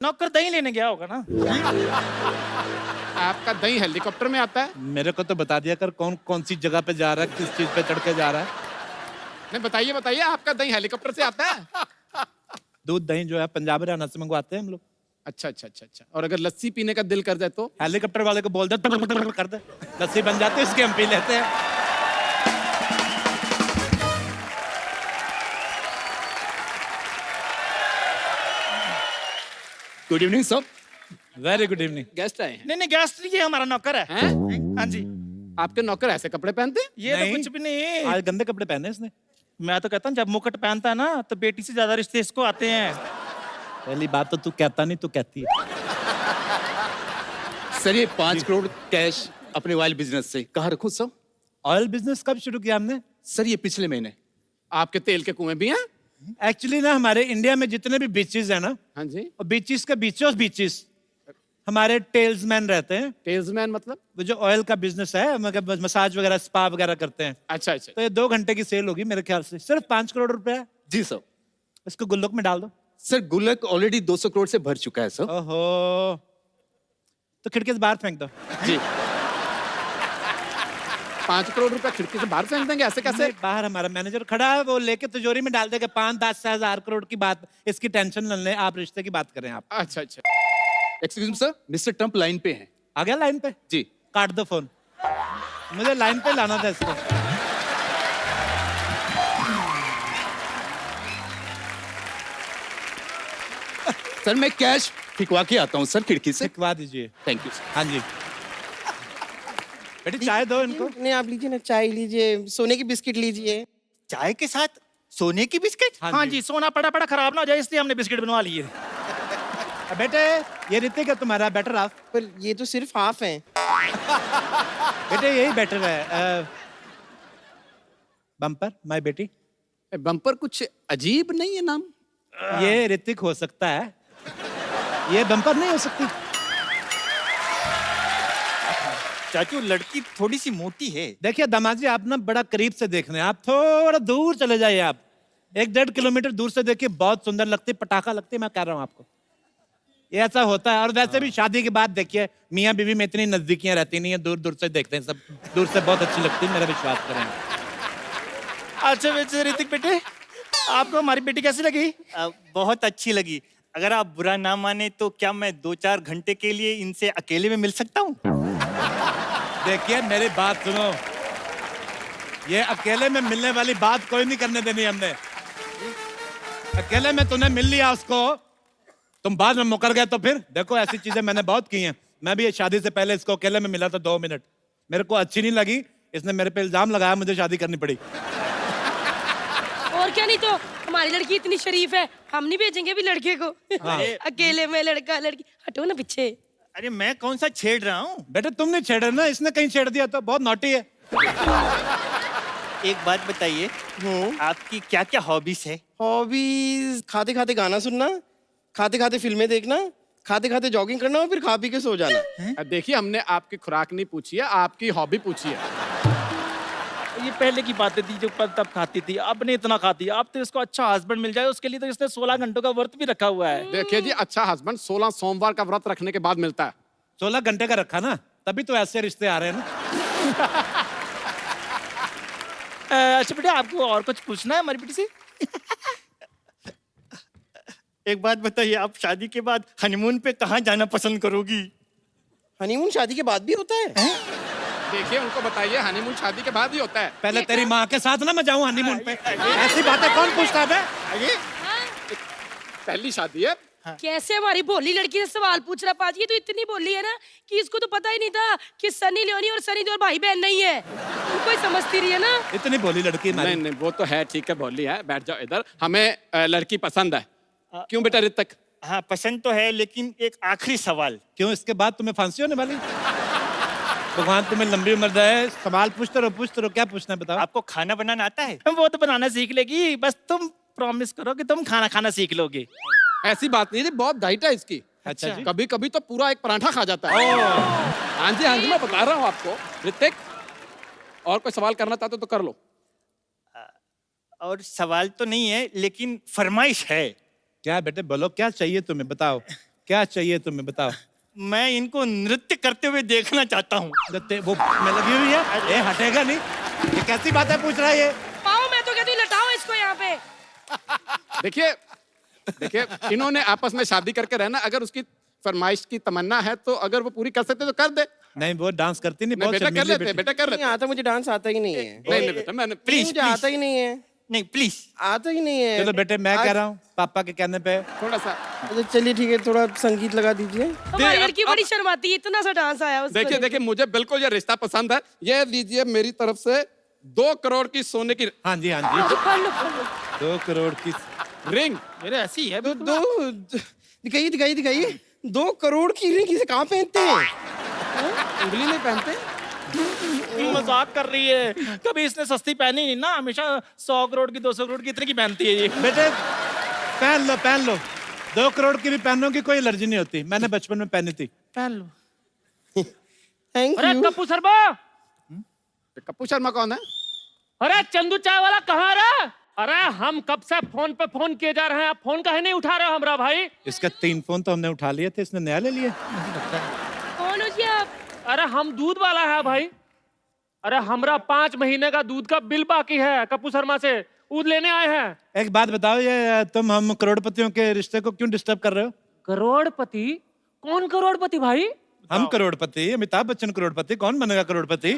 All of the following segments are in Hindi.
नौकर दही लेने गया होगा ना। आपका दही हेलीकॉप्टर में आता है? मेरे को तो बता दिया कर कौन कौन सी जगह पे जा रहा है, किस चीज पे चढ़ के जा रहा है। नहीं बताइए बताइए, आपका दही हेलीकॉप्टर से आता है? दूध दही जो है पंजाब हरियाणा से मंगवाते हैं हम लोग। अच्छा अच्छा अच्छा अच्छा। और अगर लस्सी पीने का दिल कर जाए तो? हेलीकॉप्टर वाले को बोल दे कर दे, लस्सी बन जाती है, उसके हम पी लेते हैं। Good evening sir. Very good evening. Guest आए हैं? नहीं नहीं, गेस्ट नहीं, ये हमारा नौकर है। हैं? हाँ जी। आपके नौकर ऐसे कपड़े पहनते हैं? ये तो कुछ भी नहीं। आज गंदे कपड़े पहने इसने। मैं तो कहता हूँ जब मुकुट पहनता है ना तो बेटी से ज्यादा रिश्ते इसको आते हैं। पहली बात तो तू कहता नहीं, तू कहती है। सर ये 5 करोड़ कैश अपने ऑयल बिजनेस से कहाँ रखूं सर? ऑयल बिजनेस कब शुरू किया हमने? सर ये पिछले महीने। आपके तेल के कुएं भी हैं? एक्चुअली ना हमारे इंडिया में जितने भी बीचेस हैं ना, हाँ जी। और बीचेस के बीचों बीचेस हमारे टेल्समैन रहते हैं। टेल्समैन मतलब? वो जो ऑयल का बिजनेस है, मतलब मसाज वगैरह स्पा वगैरह करते हैं। अच्छा अच्छा। तो ये 2 घंटे की सेल होगी मेरे ख्याल से, सिर्फ 5 करोड़ रुपए है। जी सर। इसको गुल्लक में डाल दो। सर गुल्लक ऑलरेडी 200 करोड़ से भर चुका है सर। ओहो, तो खिड़की से बाहर फेंक दो। जी। 5 करोड़ रुपए खिड़की से बाहर फेंक देंगे? ऐसे कैसे? नहीं, बाहर हमारा मैनेजर खड़ा है, वो लेके तिजोरी में डाल देगा। 5-10 हजार करोड़ की बात, इसकी टेंशन न लें आप, रिश्ते की बात करें आप। अच्छा अच्छा। Excuse me sir, mister Trump line पे हैं। आ गया लाइन पे? जी। काट दो फोन, मुझे लाइन पे लाना था इसको। सर मैं कैश फिकवा के आता हूँ सर खिड़की से। सिखवा दीजिए। Thank you sir. हाँ जी। बेटी चाय दो इनको। नहीं आप लीजिए ना, चाय लीजिए, सोने की बिस्किट लीजिए। चाय के साथ सोने की बिस्किट? हाँ जी, सोना पड़ा पड़ा खराब ना हो जाए इसलिए हमने बिस्किट बनवा लिए। बेटे ये ऋतिक है तुम्हारा बेटर हाफ। पर ये तो सिर्फ हाफ है। बेटे यही बेटर है। बम्पर माय बेटी। बम्पर कुछ अजीब नहीं है नाम? ये ऋतिक हो सकता है, ये बम्पर नहीं हो सकती। चाचू लड़की थोड़ी सी मोटी है। देखिए दामाजी, आप ना बड़ा करीब से देख रहे हैं, आप थोड़ा दूर चले जाइए। आप 1-1.5 किलोमीटर दूर से देखिए, बहुत सुंदर लगती है, पटाखा लगती है, मैं कह रहा हूँ आपको। ये ऐसा होता है। और वैसे भी शादी के बाद देखिए, मियाँ बीवी में इतनी नजदीकियां रहती नहीं है, दूर दूर से देखते हैं सब, दूर से बहुत अच्छी लगती है, मेरा विश्वास करें। अच्छा वैसे ऋतिक बेटे, आपको हमारी बेटी कैसी लगी? बहुत अच्छी लगी। अगर आप बुरा ना माने तो क्या मैं 2-4 घंटे के लिए इनसे अकेले में मिल सकता हूँ? देखिए मेरी बात सुनो, ये अकेले में मिलने वाली बात कोई नहीं करने देनी हमने। अकेले में तूने मिल लिया उसको, तुम बाद में मुकर गए तो फिर देखो, ऐसी चीजें मैंने बहुत की हैं। मैं भी शादी से पहले इसको अकेले में मिला था 2 मिनट, मेरे को अच्छी नहीं लगी, इसने मेरे पे इल्जाम लगाया, मुझे शादी करनी पड़ी। और क्या, नहीं तो हमारी लड़की इतनी शरीफ है, हम नहीं भेजेंगे भी लड़के को। हाँ। अकेले में लड़का लड़की, हटो ना पीछे। अरे मैं कौन सा छेड़ रहा हूँ? बेटे तुमने छेड़ा ना, इसने कहीं छेड़ दिया तो, बहुत नॉटी है। एक बात बताइए, आपकी क्या क्या हॉबीज है? हॉबीज खाते खाते गाना सुनना, खाते खाते फिल्में देखना, खाते खाते जॉगिंग करना और फिर खा पी के सो जाना। देखिए हमने आपकी खुराक नहीं पूछी है, आपकी हॉबी पूछी है। ये पहले की बातें थी जो तब खाती थी, अब नहीं इतना खाती। अब तो इसको अच्छा हस्बैंड मिल जाए, उसके लिए तो इसने 16 घंटों का व्रत भी रखा हुआ है। देखिए जी, अच्छा हस्बैंड 16 सोमवार का व्रत रखने के बाद मिलता है। 16 घंटे का रखा ना, तभी तो ऐसे रिश्ते आ रहे हैं ना। अच्छा बेटा, आपको और कुछ पूछना है हमारी बेटी से? एक बात बताइए, आप शादी के बाद हनीमून पे कहाँ जाना पसंद करोगी? हनीमून शादी के बाद भी होता है? देखिए उनको बताइए, हनीमून शादी के बाद ही होता है। पहले तेरी माँ के साथ ना मैं जाऊं हनीमून पे, ऐसी बातें कौन पूछता है? पहली शादी है। कैसे हमारी भोली लड़की से सवाल पूछ रहा पाजी? ये तो इतनी भोली है ना कि इसको तो पता ही नहीं था कि सनी लियोनी और सनी देओल भाई बहन नहीं है। उनको ही समझती रही है ना। इतनी भोली लड़की नहीं नहीं, वो तो है, ठीक है, भोली है, बैठ जाओ इधर। हमें लड़की पसंद है। क्यों बेटा ऋतिक? हाँ पसंद तो है, लेकिन एक आखिरी सवाल। क्यों, इसके बाद तुम्हें फांसी होने वाली? भगवान तुम्हें लंबी उम्र दे। सवाल पूछते रहो, क्या पूछना है बताओ। आपको खाना बनाना आता है? वो तो बनाना सीख लेगी, बस तुम प्रॉमिस करो कि तुम खाना खाना सीख लोगे। ऐसी बात नहीं है, बहुत डाइट है इसकी। अच्छा जी। कभी कभी तो पूरा एक पराठा खा जाता है। हाँ जी हाँ जी, मैं बता रहा हूँ आपको। ऋतिक, और कोई सवाल करना चाहते हो तो कर लो। और सवाल तो नहीं है, लेकिन फरमाइश है। क्या बेटे बोलो, क्या चाहिए तुम्हें बताओ। क्या चाहिए तुम्हें बताओ? मैं इनको नृत्य करते हुए देखना चाहता हूँ। वो में लगी हुई है, ये हटेगा नहीं। ये कैसी बात है पूछ रहा है ये? पाओ, मैं तो कहती हूँ लटाओ इसको यहाँ पे। देखिए देखिए, इन्होंने आपस में शादी करके रहना, अगर उसकी फरमाइश की तमन्ना है तो अगर वो पूरी कर सकते तो कर दे। नहीं वो डांस करती नहीं, नहीं बहुत बेटा कर शर्मीली लेते, बेटी। बेटा कर नहीं लेते। आता, मुझे डांस आता ही नहीं है। नहीं नहीं बेटा, मैंने प्लीज मुझे आता ही नहीं है, नहीं प्लीज। आता ही नहीं है। चलो बेटे मैं कह रहा हूँ पापा के कहने पे। थोड़ा सा अच्छा, चलिए ठीक है, थोड़ा संगीत लगा दीजिए। हमारी अब- लड़की बड़ी शर्माती है, इतना सा डांस आया उसको। देखिए देखिए, मुझे बिल्कुल ये रिश्ता पसंद है। ये लीजिए मेरी तरफ से 2 करोड़ की सोने की हाँ जी हाँ जी, फड़ लो, फड़ लो। 2 करोड़ की रिंग। मेरे ऐसी है दो दिखाइए दिखाइए दिखाइए। 2 करोड़ की रिंग इसे कहाँ पहनते हैं? उंगली नहीं पहनते। मजाक कर रही है। कभी इसने सस्ती पहनी नहीं ना, हमेशा 100 करोड़ की 200 करोड़ की इतने की पहनती है ये। बेटे पहन लो पहन लो, 2 करोड़ की भी पहनों की कोई एलर्जी नहीं होती। मैंने बचपन में पहनी थी। पहन लो। थैंक अरे यू। कप्पू शर्मा, कप्पू शर्मा कौन है? अरे चंदू चाय वाला कहाँ रहा? अरे हम कब से फोन पे फोन किए जा रहे हैं, आप फोन काहे नहीं उठा रहे हो हमरा भाई? इसका 3 फोन तो हमने उठा लिए थे, इसने नया ले लिया। कौन हो जी आप? अरे हम दूध वाला है भाई। अरे हमरा 5 महीने का दूध का बिल बाकी है, कप्पू शर्मा से दूध लेने आए हैं। एक बात बताओ, ये तुम हम करोड़पतियों के रिश्ते को क्यों डिस्टर्ब कर रहे हो? करोड़पति? कौन करोड़पति भाई? हम करोड़पति, अमिताभ बच्चन करोड़पति, कौन बनेगा करोड़पति?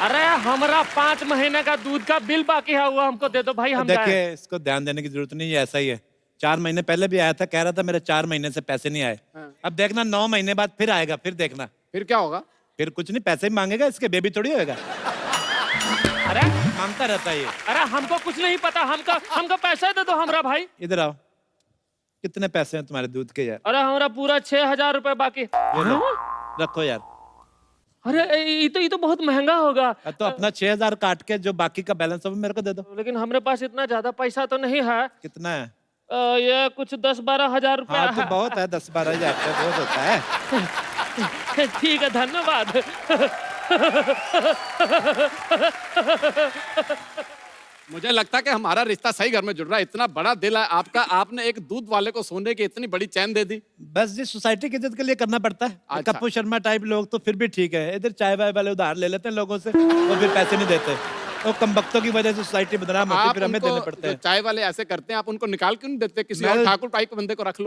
अरे हमरा 5 महीने का दूध का बिल बाकी है, वो हमको दे दो भाई, हम जाएं। देखिए इसको ध्यान देने की जरूरत नहीं, ये ऐसा ही है। 4 महीने पहले भी आया था, कह रहा था मेरे 4 महीने से पैसे नहीं आए। अब देखना 9 महीने बाद फिर आएगा, फिर देखना। फिर क्या होगा? फिर कुछ नहीं, पैसे भी मांगेगा, इसके बेबी थोड़ी होएगा। अरे मांगता रहता है ये। अरे हमको कुछ नहीं पता, हमको पैसे दे दो हमरा भाई। इधर आओ, कितने पैसे हैं तुम्हारे दूध के यार? अरे हमरा पूरा 6000 रुपए बाकी। ये लो, रखो यार। अरे ये तो बहुत महंगा होगा। तो अपना 6000 काट के जो बाकी का बैलेंस है वो मेरे को दे दो। लेकिन हमरे पास इतना ज्यादा पैसा तो नहीं है। कितना है? ये कुछ 10-12 हजार रुपया हाँ तो है। बहुत है, 10-12 हजार का बहुत होता है। ठीक है, धन्यवाद। मुझे लगता है कि हमारा रिश्ता सही घर में जुड़ रहा है। इतना बड़ा दिल है आपका, आपने एक दूध वाले को सोने की इतनी बड़ी चैन दे दी। बस जी सोसाइटी की इज्जत के लिए करना पड़ता है। अच्छा। कप्पू शर्मा टाइप लोग तो फिर भी ठीक है, इधर चाय वाय वाले उधार ले लेते हैं लोगों से, वो फिर पैसे नहीं देते। तो कमबख्तों की वजह से सोसाइटी बदनाम होती है, आप फिर हमें देने उनको पड़ते जो हैं। चाय वाले ऐसे करते हैं, आप उनको निकाल क्यों नहीं देते? किसी मैं- और ठाकुर टाइप के बंदे को रख लो।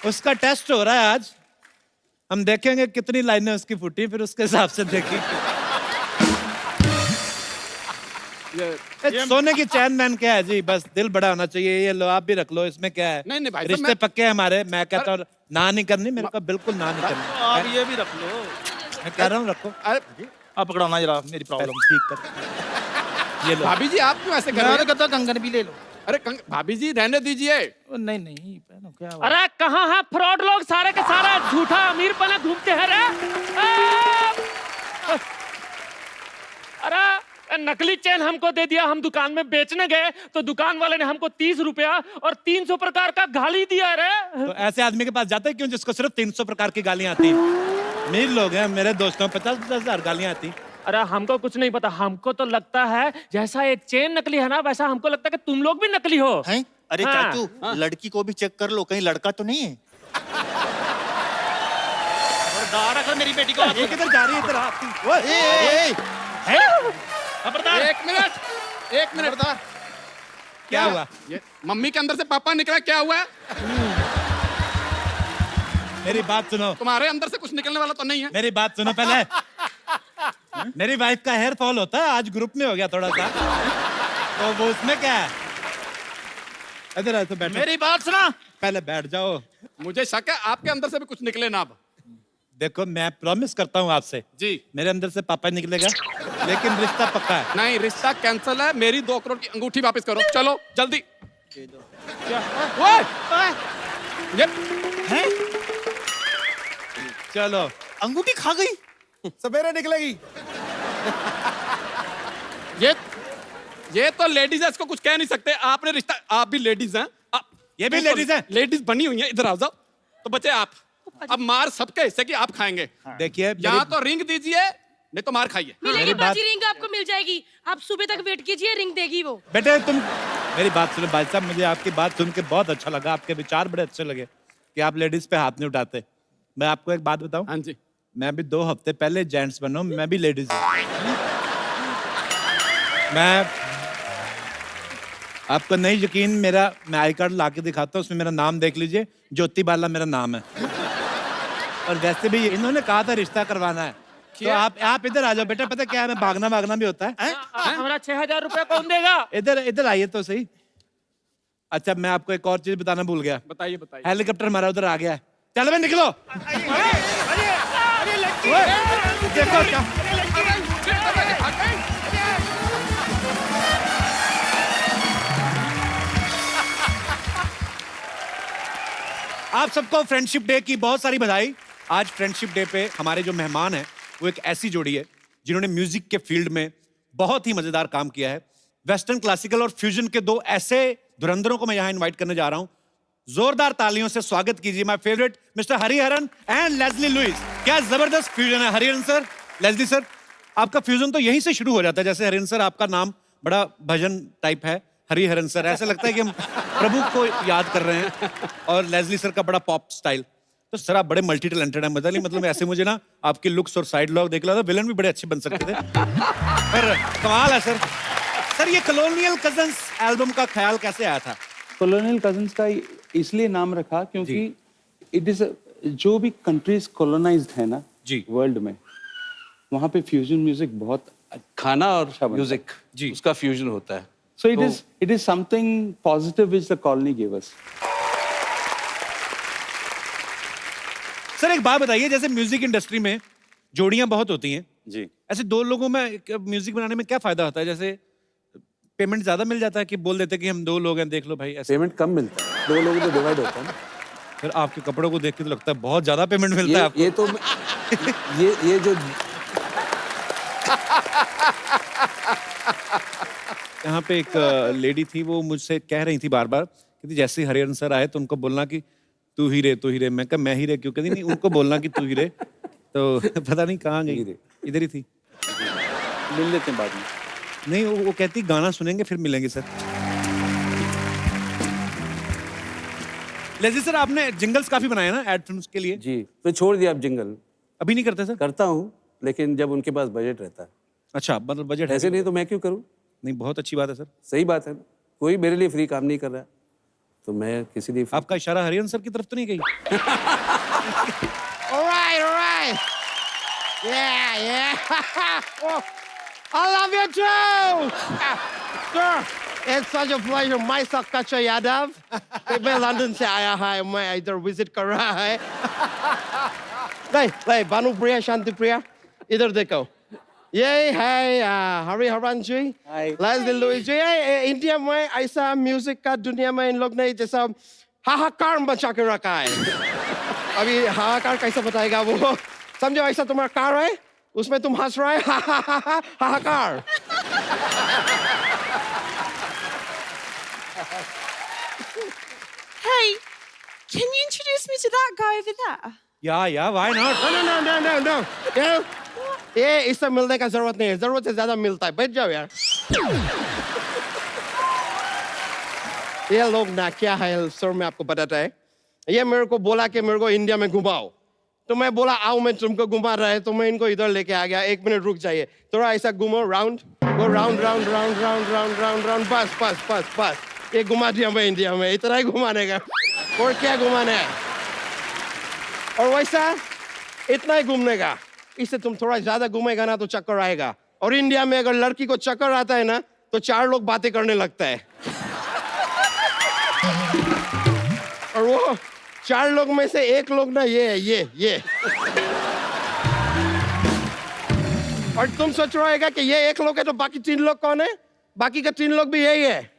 उसका टेस्ट हो रहा है आज, हम देखेंगे कितनी लाइनें उसकी फूटी, फिर उसके हिसाब से देखेंगे। ये सोने की चैन मैन क्या है जी, बस दिल बड़ा होना चाहिए। ये लो आप भी रख लो, इसमें क्या है? नहीं, नहीं भाई साहब, रिश्ते मैं- पक्के हैं हमारे। मैं कहता हूँ ना नहीं करनी, मेरे को बिल्कुल ना नहीं करनी। आप ये भी रख लो। मैं कह रहा हूँ रखो। अरे आप पकड़ाना जरा मेरी प्रॉब्लम। ठीक कर, ये लो। भाभी जी, आप क्यों ऐसे कर रहे मैं हैं? कहता कंगन भी ले लो। अरे भाभी जी रहने दीजिए। नहीं नहीं पहनो, क्या हुआ? अरे कहाँ है फ्रॉड लोग? सारे के सारा झूठा अमीर बने घूमते हैं रे। अरे नकली चेन हमको दे दिया, हम दुकान में बेचने गए तो दुकान वाले ने हमको 30 रुपया और 300 प्रकार का गाली दिया रे। तो ऐसे आदमी के पास जाते हैं क्यों जिसको सिर्फ 300 प्रकार की गालियां आती हैं? अमीर लोग हैं, मेरे दोस्तों 50-50 हजार गालियां आती। अरे हमको कुछ नहीं पता, हमको तो लगता है जैसा ये चेन नकली है ना, वैसा हमको लगता है कि तुम लोग भी नकली हो। हैं? अरे हाँ, चाचू, लड़की को भी चेक कर लो, कहीं लड़का तो नहीं है। खबरदार अगर मेरी बेटी को ये किधर जा रही है? इधर आती। ओए, खबरदार। एक मिनट क्या हुआ? ये मम्मी के अंदर से पापा निकला, क्या हुआ है? मेरी बात सुनो, तुम्हारे अंदर से कुछ निकलने वाला तो नहीं है? मेरी बात सुनो पहले। मेरी वाइफ का हेयर फॉल होता है, आज ग्रुप में हो गया थोड़ा सा, तो वो उसमें क्या है? इधर आओ तो बैठो। मेरी बात सुना। पहले बैठ जाओ। मुझे शक है आपके अंदर से भी कुछ निकले ना। अब देखो मैं प्रॉमिस करता हूँ आपसे, जी मेरे अंदर से पापा निकलेगा, लेकिन रिश्ता पक्का है। नहीं, रिश्ता कैंसिल है। मेरी 2 करोड़ की अंगूठी वापस करो, चलो जल्दी। ओए! ये चलो अंगूठी खा गई। सवेरे निकलेगी। ये तो लेडीज है, इसको कुछ कह नहीं सकते। आपने रिश्ता, आप भी लेडीज हैं। ये भी ladies हैं? लेडीज बनी हुई हैं। इधर आओ, जाओ तो बचे आप। अब मार सबके हिस्से की आप खाएंगे। देखिए यहाँ तो रिंग दीजिए, नहीं तो मार खाइए। मिलेगी मेरी बात- बाजी, रिंग आपको मिल जाएगी। आप सुबह तक वेट कीजिए, रिंग देगी वो। बेटे तुम मेरी बात सुनो भाई साहब, मुझे आपकी बात सुन के बहुत अच्छा लगा, आपके विचार बड़े अच्छे लगे कि आप लेडीज पे हाथ नहीं उठाते। मैं आपको एक बात बताऊं, हाँ जी। मैं भी 2 हफ्ते पहले जेंट्स बना हूं, मैं भी लेडीज हूं। मैं आपको नहीं यकीन, मैं आई कार्ड ला के दिखाता हूँ, उसमें मेरा नाम देख लीजिए, ज्योति बाला मेरा नाम है। और वैसे भी इन्होंने कहा था रिश्ता करवाना है, तो आप इधर आ जाओ बेटा, पता क्या है, मैं भागना भी होता है। हमारा 6,000 रुपया कौन देगा? इधर आइए तो सही। अच्छा, मैं आपको एक और चीज बताना भूल गया। बताइए बताइए। हेलीकॉप्टर हमारा उधर आ गया है, चलो भाई निकलो। ओए, देखो क्या आप सबको फ्रेंडशिप डे की बहुत सारी बधाई। आज फ्रेंडशिप डे पे हमारे जो मेहमान हैं वो एक ऐसी जोड़ी है जिन्होंने म्यूजिक के फील्ड में बहुत ही मजेदार काम किया है। वेस्टर्न, क्लासिकल और फ्यूजन के 2 ऐसे धुरंधरों को मैं यहाँ इनवाइट करने जा रहा हूँ। जोरदार तालियों से स्वागत कीजिए my favourite mister Hariharan and Leslie Lewis. क्या जबरदस्त फ्यूजन है हरिहरन सर, लेस्ली सर। आपका फ्यूजन तो यहीं से शुरू हो जाता है, जैसे हरिहरन सर आपका नाम बड़ा भजन टाइप है, हरिहरन सर, ऐसा लगता है कि हम प्रभु को याद कर रहे हैं। और लेस्ली सर का बड़ा पॉप स्टाइल। तो सर आप बड़े मल्टी टैलेंटेड हैं, मतलब ऐसे मुझे ना आपके लुक्स और साइड लॉक देख रहा था, विलन भी बड़े अच्छे बन सकते थे। पर कमाल है सर। सर ये कॉलोनियल कजन्स एल्बम का ख्याल कैसे आया था? कॉलोनियल कजन्स का इसलिए नाम रखा क्योंकि इट इज जो भी कंट्रीज कॉलोनाइज्ड है ना जी वर्ल्ड में, वहाँ पे फ्यूजन म्यूजिक बहुत खाना और अच्छा बनता है। म्यूजिक जी। उसका फ्यूजन होता है। So it is something positive which the colony give us. Sir एक बात बताइए, जैसे म्यूजिक इंडस्ट्री में जोड़ियां बहुत होती हैं जी। ऐसे 2 लोगों में म्यूजिक बनाने में क्या फायदा होता है? जैसे पेमेंट ज्यादा मिल जाता है कि बोल देते हैं कि हम 2 लोग हैं, देख लो भाई ऐसे। पेमेंट कम मिलता है, 2 लोगों में डिवाइड होता है ना। फिर आपके कपड़ों को देख के तो लगता है बहुत ज्यादा पेमेंट मिलता है आपको। ये तो ये जो यहाँ पे एक लेडी थी, वो मुझसे कह रही थी बार बार कि जैसे ही हरिहरन सर आए तो उनको बोलना कि तू ही रे, तू ही रे। मैं कहा मैं ही रे क्यों? कहती नहीं, उनको बोलना कि तू ही रे। तो पता नहीं कहाँ गई, इधर ही थी। मिल लेते हैं बाद में। नहीं, वो कहती गाना सुनेंगे फिर मिलेंगे सर। लेज़ी सर आपने जिंगल्स काफी बनाए ना एड फिल्म्स के लिए? जी, तो छोड़ दिया अब जिंगल। अभी नहीं करते सर? करता हूँ लेकिन जब उनके पास बजट रहता है। अच्छा, मतलब बजट है। ऐसे नहीं तो मैं क्यों करूँ? नहीं, बहुत अच्छी बात है सर। सही बात है, कोई मेरे लिए फ्री काम नहीं कर रहा तो मैं किसी लिए आपका इशारा हरिहरन सर की तरफ तो नहीं गई? All right. Yeah. Oh, I love you too. Sir, it's such a pleasure. मैं सकाशा यादव, मैं लंदन से आया है, मैं इधर विजिट कर रहा है। नहीं, भानु प्रिया, शांति प्रिया, इधर देखो। ये है हरिहरन जी, लेस्ली लुइस जी। इंडिया में ऐसा म्यूजिक का दुनिया में इन लोग ने जैसा हाहाकार मचा के रखा है। अभी हाहाकार कैसे बताएगा वो? समझो ऐसा तुम्हारा कार है, उसमें तुम हंस रहे हाहाकार। Hey, can you introduce me to that guy over there? या why not? No. ये इससे मिलने का जरूरत नहीं है, जरूरत से ज्यादा मिलता है। बैठ जाओ यार। ये लोग ना क्या है सर, मैं आपको बताता है। ये मेरे को बोला कि मेरे को इंडिया में घुमाओ, तो मैं बोला आओ मैं तुमको घुमा रहा है, तो मैं इनको इधर लेके आ गया। 1 मिनट रुक जाइए, थोड़ा ऐसा घूमो, राउंड गो, राउंड, बस ये घुमा दिया मैं इंडिया में। इतना ही घुमाने का, और क्या घुमाना है? और वैसा इतना ही घूमने का। इससे तुम थोड़ा ज्यादा घूमेगा ना तो चक्कर आएगा। और इंडिया में अगर लड़की को चक्कर आता है ना तो 4 लोग बातें करने लगता है। और वो 4 लोग में से 1 लोग ना ये और तुम सोच रहेगा कि ये 1 लोग है तो बाकी 3 लोग कौन है? बाकी का 3 लोग भी यही है।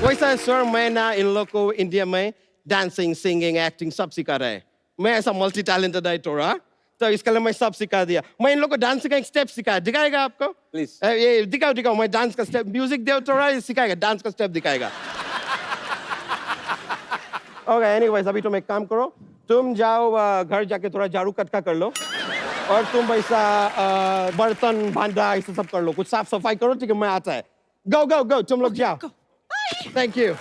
वैसा है सर, मैं ना इन लोग को इंडिया में डांसिंग, सिंगिंग, एक्टिंग सब सिखा रहा है। मैं ऐसा मल्टी टैलेंटेड है थोड़ा, तो इसके लिए मैं सब सिखा दिया। मैं इन लोग को डांस का एक स्टेप सिखाया, दिखाएगा आपको? प्लीज ये दिखाओ, मैं डांस का स्टेप, म्यूजिक दे थोड़ा, सिखाएगा, डांस का स्टेप दिखाएगा। ओके, एनीवेज अभी तुम एक काम करो, तुम जाओ घर जाके थोड़ा झाड़ू कटका कर लो, और तुम ऐसा बर्तन भांडा ऐसा सब कर लो, कुछ साफ सफाई करो, ठीक है? मैं आता है, गो गो गो, तुम लोग जाओ। Thank you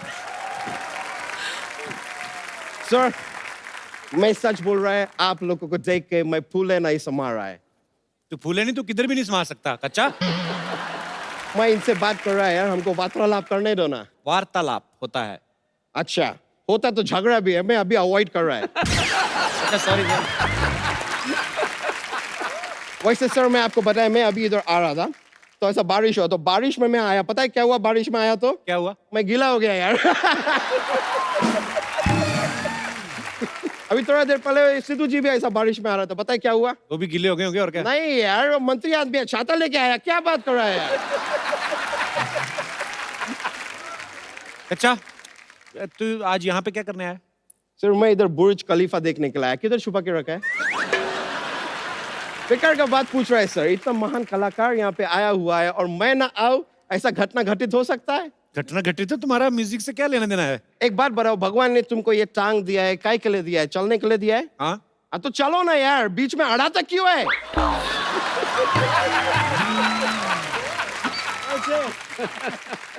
sir. मैं सच बोल रहा है, आप लोगों को देख के मैं फूले नहीं समा रहा है। तू फूले नहीं, तू किधर भी नहीं समा सकता कच्चा। मैं इनसे बात कर रहा है यार, हमको वार्तालाप करने दो ना। वार्तालाप होता है। अच्छा, होता तो झगड़ा भी है, मैं अभी अवॉइड कर रहा है। अच्छा सॉरी सर। वैसे सर मैं आपको बताया, मैं अभी इधर आ रहा था तो ऐसा बारिश हुआ, तो बारिश में मैं आया, पता है क्या हुआ? बारिश में आया तो क्या हुआ? मैं गीला हो गया यार। अभी थोड़ा देर पहले सिद्धू जी भी ऐसा बारिश में आ रहा था, पता है क्या हुआ? वो भी गिले हो गए होंगे और क्या? नहीं यार, वो मंत्री आदमी है, छाता लेके आया, क्या बात कर रहा है यार? अच्छा तू आज यहाँ पे क्या करने आया? सर मैं इधर बुर्ज खलीफा देखने के लिए आया। किधर छुपा के रखा है? बेकार का बात पूछ रहा है सर, इतना महान कलाकार यहाँ पे आया हुआ है और मैं ना आऊं, ऐसा घटना घटित हो सकता है? घटना घटित तो तुम्हारा म्यूजिक से क्या लेना देना है? एक बात बताओ, भगवान ने तुमको ये टांग दिया है, काय के लिए दिया है? चलने के लिए दिया है? हाँ तो चलो ना यार, बीच में अड़ा तक क्यों है?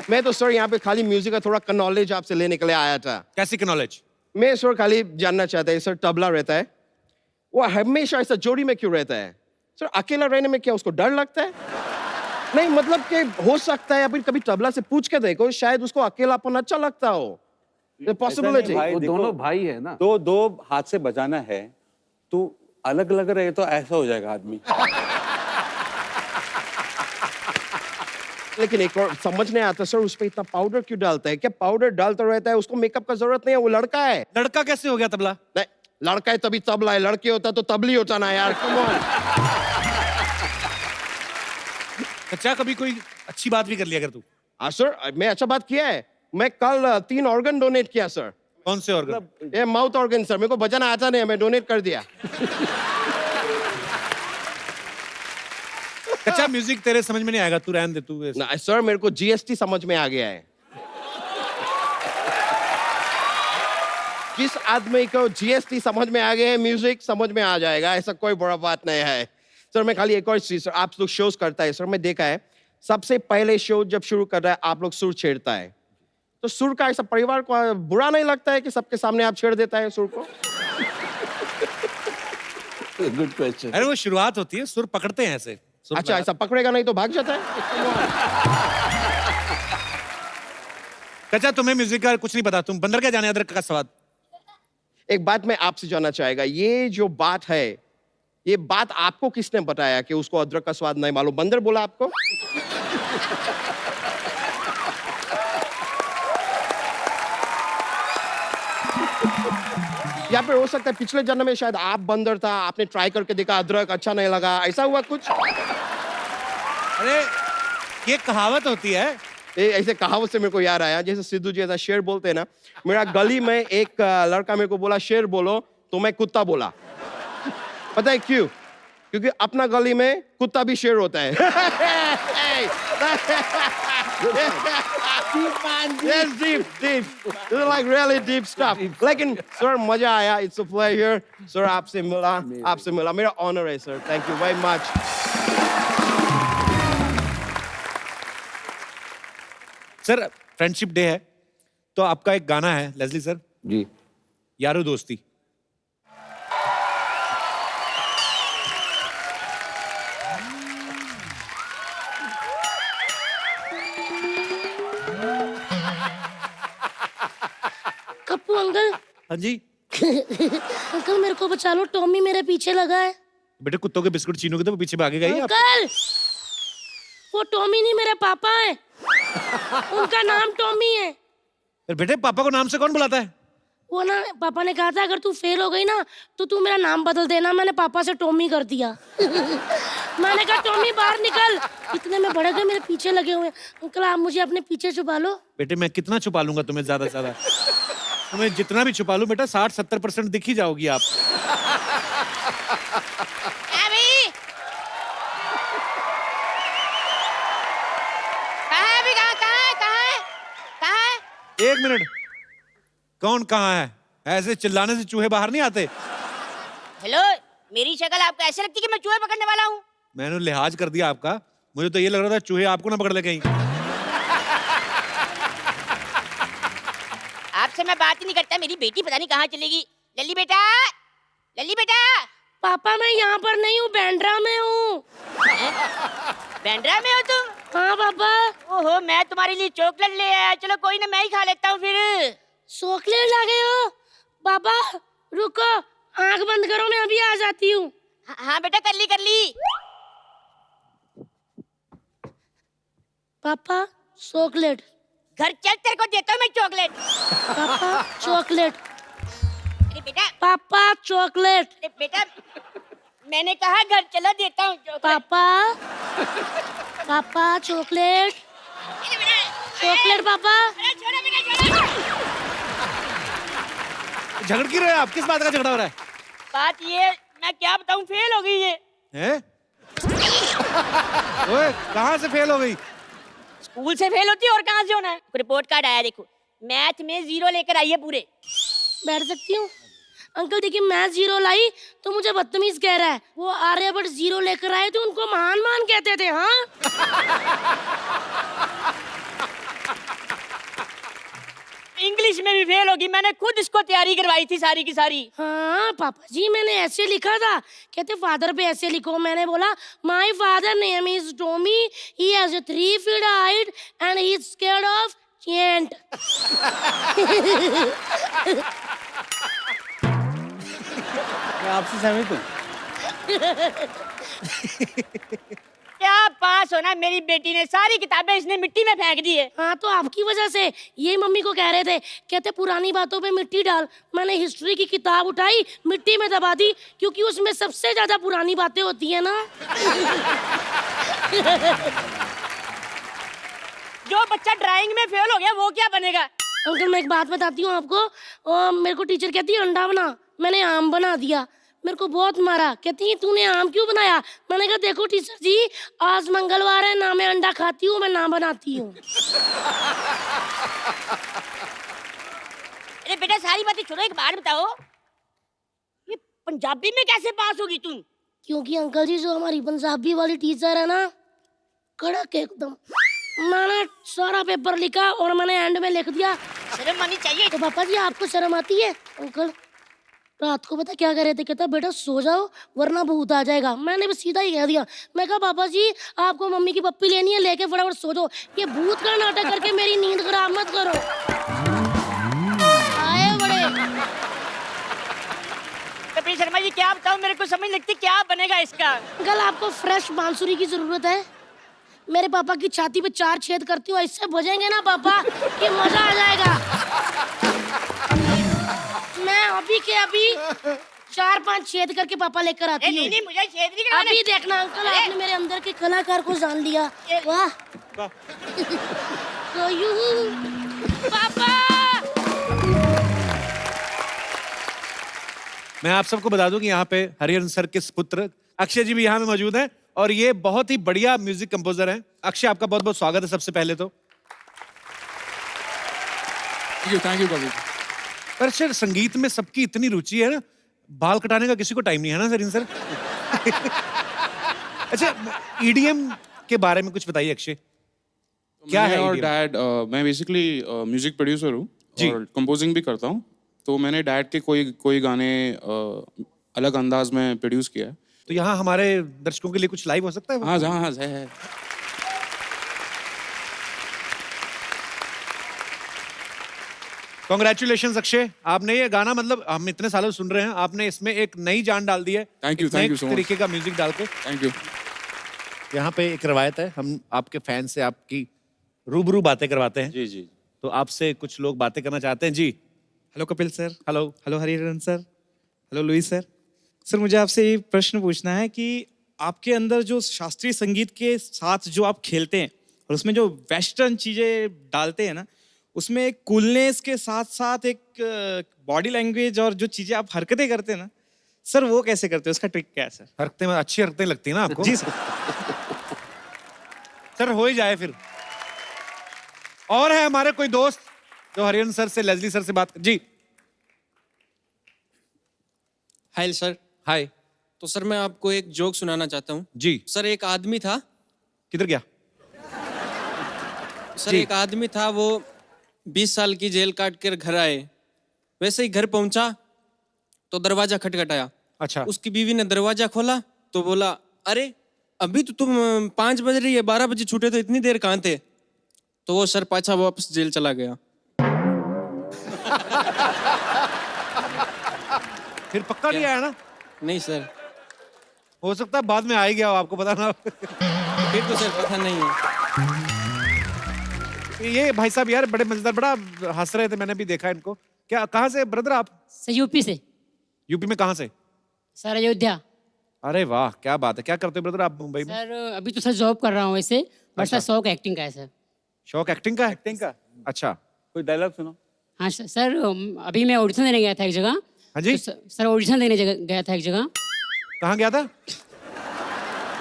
मैं तो सर यहाँ पे खाली म्यूजिक का थोड़ा नॉलेज आपसे लेने के लिए आया था। कैसी की नॉलेज? मैं सर खाली जानना चाहता है, सर तबला रहता है, वो हमेशा ऐसा जोड़ी में क्यों रहता है? सर अकेला रहने में क्या उसको डर लगता है? नहीं मतलब कि हो सकता है, अभी कभी तबला से पूछ के देखो, शायद उसको अकेलापन अच्छा लगता हो। पॉसिबिलिटी। वो दोनों भाई है ना, तो दो हाथ से बजाना है, तो अलग अलग रहे तो ऐसा हो जाएगा आदमी। लेकिन एक और समझ नहीं आता सर, उस पे इतना पाउडर क्यों डालता है? क्या पाउडर डालता रहता है? उसको मेकअप का जरूरत नहीं है, वो लड़का है। लड़का कैसे हो गया तबला? नहीं, लड़का है तभी तबला है, लड़की होता तो तबली होता ना यार। Come on. अच्छा कभी कोई अच्छी बात भी कर लिया कर तू? हाँ सर, मैं अच्छा बात किया है। मैं कल 3 ऑर्गन डोनेट किया सर। कौन से ऑर्गन? ये माउथ ऑर्गन सर, मेरे को बजाना आता नहीं है, मैं डोनेट कर दिया। अच्छा म्यूजिक तेरे समझ में नहीं आएगा, तू रहने दे तू। ना सर, मेरे को जीएसटी समझ में आ गया है। जिस आदमी को जीएसटी समझ में आ गया है, म्यूजिक समझ में आ जाएगा, ऐसा कोई बड़ा बात नहीं है। सर मैं खाली एक और चीज, सर आप लोग शोज करता है सर, मैं देखा है सबसे पहले शो जब शुरू कर रहा है आप लोग सुर छेड़ता है, तो सुर का ऐसा परिवार को बुरा नहीं लगता है कि सबके सामने आप छेड़ देता है सुर को? Good question. अरे वो शुरुआत होती है, सुर पकड़ते हैं ऐसे। अच्छा, ऐसा पकड़ेगा नहीं तो भाग जाता है? अच्छा तुम्हें म्यूजिक का कुछ नहीं पता, तुम बंदर क्या जाने अदरक का स्वाद। एक बात मैं आपसे जानना चाहेगा, ये जो बात है, ये बात आपको किसने बताया कि उसको अदरक का स्वाद नहीं मालूम? बंदर बोला आपको? या फिर हो सकता है पिछले जन्म में शायद आप बंदर था, आपने ट्राई करके देखा, अदरक अच्छा नहीं लगा, ऐसा हुआ कुछ? अरे ये कहावत होती है। ऐसे कहावत से मेरे को याद आया, जैसे सिद्धू जी ऐसा शेर बोलते हैं ना, मेरा गली में एक लड़का मेरे को बोला शेर बोलो, तो मैं कुत्ता बोला। पता है क्यों? क्योंकि अपना गली में कुत्ता भी शेर होता है। Yes, deep. This is like really deep stuff. लेकिन सर मजा आया, it's a pleasure. सर आपसे मिला, मेरा honor है sir, thank you very much. Sir friendship day है, तो आपका एक गाना है लेस्ली सर जी, यारो दोस्ती। कप्पू अंकल। हाँ जी अंकल मेरे को बचा लो, टॉमी मेरे पीछे लगा है। बेटे कुत्तों के बिस्कुट छीनोगे तो वो पीछे भागेगा ही। अंकल वो टॉमी नहीं, मेरे पापा है, उनका नाम टॉमी है। फिर बेटे पापा को नाम से कौन बुलाता है? वो ना पापा ने कहा था अगर तू फेल हो गई ना तो तू मेरा नाम बदल देना, मैंने पापा से टॉमी कर दिया। मैंने कहा टॉमी बाहर निकल, इतने में बड़े गए मेरे पीछे लगे हुए। अंकल आप मुझे अपने पीछे छुपा लो। बेटे मैं कितना छुपा लूंगा तुम्हें, ज्यादा से ज्यादा तुम्हें जितना भी छुपा लूं बेटा 60-70% दिख ही जाओगी आप। एक मिनट, कौन कहाँ है? ऐसे चिल्लाने से चूहे बाहर नहीं आते। हेलो, मेरी शक्ल आपको ऐसे लगती है कि मैं चूहे पकड़ने वाला हूँ? मैंने लिहाज कर दिया आपका, मुझे तो ये लग रहा था चूहे आपको ना पकड़ ले कहीं। आपसे मैं बात ही नहीं करता, मेरी बेटी पता नहीं कहाँ चलेगी। लल्ली बेटा, लल्ली बेटा। पापा मैं यहाँ पर नहीं हूँ, बैंड्रा में हूँ। बैंड्रा में हो तुम? हाँ पापा। ओहो, मैं तुम्हारे लिए चॉकलेट ले आया। चलो कोई ना, मैं ही खा लेता हूँ फिर। चॉकलेट ला गए हो? पापा रुको, आंख बंद करो, मैं अभी आ जाती हूँ। हाँ बेटा, कर ली कर ली। पापा चॉकलेट। घर चल, तेरे को देता हूँ मैं चॉकलेट। पापा चॉकलेट। अरे बेटा, पापा चॉकलेट। अरे बेटा, मैंने कहा घर चला, देता हूँ चॉकलेट। पापा, पापा चॉकलेट, अरे बेटा, चॉकलेट पापा। अरे छोड़ो बेटा, छोड़ो। झगड़ क्यों रहे हो आप? किस बात का झगड़ा हो रहा है? बात ये, मैं क्या बताऊँ, फेल हो गई ये। हैं? ओए, कहाँ से फेल हो गई? स्कूल से फेल होती है और कहाँ से होना है। रिपोर्ट कार्ड आया देखो, मैथ में 0 लेकर आई है पूरे। बैठ सकती हूँ? अंकल देखिए, मैं 0 लाई तो मुझे बदतमीज कह रहा है। वो आर्यभट्ट 0 लेकर आए तो उनको महान मान कहते थे। हाँ इंग्लिश में भी फेल होगी, मैंने खुद इसको तैयारी करवाई थी सारी की सारी। हाँ पापा जी, मैंने ऐसे लिखा था, कहते फादर पे ऐसे लिखो। मैंने बोला my father name is Tommy, he has 3 feet height and he is scared of chant. मैं आपसे सहमत हूँ। क्या पास होना, मेरी बेटी ने सारी किताबें इसने मिट्टी में फेंक दी है। हाँ तो आपकी वजह से, ये मम्मी को कह रहे थे, कहते पुरानी बातों पे मिट्टी डाल। मैंने हिस्ट्री की किताब उठाई, मिट्टी में दबा दी, क्योंकि उसमें सबसे ज्यादा पुरानी बातें होती है ना। जो बच्चा ड्राइंग में फेल हो गया वो क्या बनेगा? अंकल मैं एक बात बताती हूँ आपको। मेरे को टीचर कहती है अंडा बना, मैंने आम बना दिया। मेरे को बहुत मारा, कहती है तूने आम क्यों बनाया? मैंने कहा देखो टीचर जी, आज मंगलवार है, ना मैं अंडा खाती हूँ, मैं ना बनाती हूँ। अरे बेटा, सारी बातें छोड़ो, एक बात बताओ, ये पंजाबी में कैसे पास होगी तुम? क्योंकि अंकल जी जो हमारी पंजाबी वाली टीचर है ना, कड़क एकदम। मैंने सारा पेपर लिखा और मैंने एंड में लिख दिया। शर्म आनी चाहिए। तो पापा जी आपको शर्म आती है? अंकल रात को पता क्या कर रहे थे, कहता बेटा सो जाओ वरना भूत आ जाएगा। मैंने भी सीधा ही कह दिया, मैं कहा पापा जी आपको मम्मी की पप्पी लेनी है, लेके फटाफट सो जाओ, ये भूत का नाटक करके मेरी नींद खराब मत करो। आए बड़े। कपिल शर्मा जी, क्या बताऊं, मेरे को समझ लगती क्या बनेगा इसका। अंकल आपको फ्रेश बांसुरी की जरूरत है। मेरे पापा की छाती पे 4 छेद करती हूँ, इससे बजेंगे ना पापा कि मजा आ जाएगा। मैं अभी के अभी 4-5 छेद करके पापा लेकर आती हूँ। नहीं, मुझे छेद नहीं करवाने। अभी देखना अंकल, आपने मेरे अंदर के कलाकार को जान लिया। वाह तो यू पापा। मैं आप सबको बता दूं कि यहाँ पे हरिहरन सर के पुत्र अक्षय जी भी यहाँ में मौजूद हैं और ये बहुत ही बढ़िया म्यूजिक कंपोजर हैं। अक्षय, आपका बहुत बहुत स्वागत है सबसे पहले तो। थैंक यू कभी। पर सर संगीत में सबकी इतनी रुचि है ना, बाल कटाने का किसी को टाइम नहीं है ना सर, इन सर। अच्छा, ईडीएम के बारे में कुछ बताइए अक्षय, क्या है और EDM? डैड, मैं बेसिकली म्यूजिक प्रोड्यूसर हूँ और कंपोजिंग भी करता हूँ। तो मैंने डैड के कोई गाने अलग अंदाज में प्रोड्यूस किया है। तो यहाँ हमारे दर्शकों के लिए कुछ लाइव हो सकता है? हाँ हाँ है। कांग्रेचुलेशंस अक्षय, आपने ये गाना, मतलब हम इतने सालों से सुन रहे हैं, आपने इसमें एक नई जान डाल दी है। Thank you so much. तरीके का म्यूजिक डाल के। Thank you. यहाँ पे एक रवायत है, हम आपके फैन से आपकी रूबरू बातें करवाते हैं। जी जी। तो आपसे कुछ लोग बातें करना चाहते हैं। जी hello Kapil sir. Hello. Hello Hariharan sir. Hello Louis sir. Sir मुझे आपसे ये प्रश्न पूछना है कि आपके अंदर जो शास्त्रीय संगीत के साथ जो आप खेलते हैं और उसमें जो वेस्टर्न चीजें डालते हैं ना, उसमें एक कूलनेस के साथ साथ एक बॉडी लैंग्वेज और जो चीजें आप हरकतें करते हैं ना सर, वो कैसे करते हैं? उसका ट्रिक क्या है सर? हरकतें में अच्छी हरकतें लगती है ना आपको? जी सर। सर हो ही जाए फिर। और है हमारे कोई दोस्त जो हरिहरन सर से, लेजली सर से बात? जी हाय सर। हाय। तो सर मैं आपको एक जोक सुनाना चाहता हूँ। जी सर, एक आदमी था। किधर गया? सर एक आदमी था, वो 20 साल की जेल काट कर घर आए, वैसे ही घर पहुंचा तो दरवाजा खटखटाया। अच्छा। उसकी बीवी ने दरवाजा खोला तो बोला, अरे अभी तो तुम 5 बज रही है, 12 बजे छूटे तो इतनी देर कहाँ थे? तो वो सर पाछा वापस जेल चला गया। फिर पक्का नहीं आया ना? नहीं सर। हो सकता है बाद में आ ही गया हो, आपको पता ना। फिर तो सर पता नहीं है। ये भाई साहब यार बड़े मजेदार, बड़ा हंस रहे थे, मैंने भी देखा इनको। क्या, कहाँ से ब्रदर आप? यूपी से। यूपी में कहाँ से? सर अयोध्या। अरे वाह, क्या बात है। क्या करते हो ब्रदर आप मुंबई में? सर अभी तो सर जॉब कर रहा हूँ वैसे, बट सर शौक एक्टिंग का है सर। शौक एक्टिंग का है? एक्टिंग का, अच्छा। कोई डायलॉग सुनो। हाँ सर, अभी मैं ऑडिशन देने गया था एक जगह। हाँ जी। तो सर ऑडिशन देने गया था एक जगह। कहाँ गया था?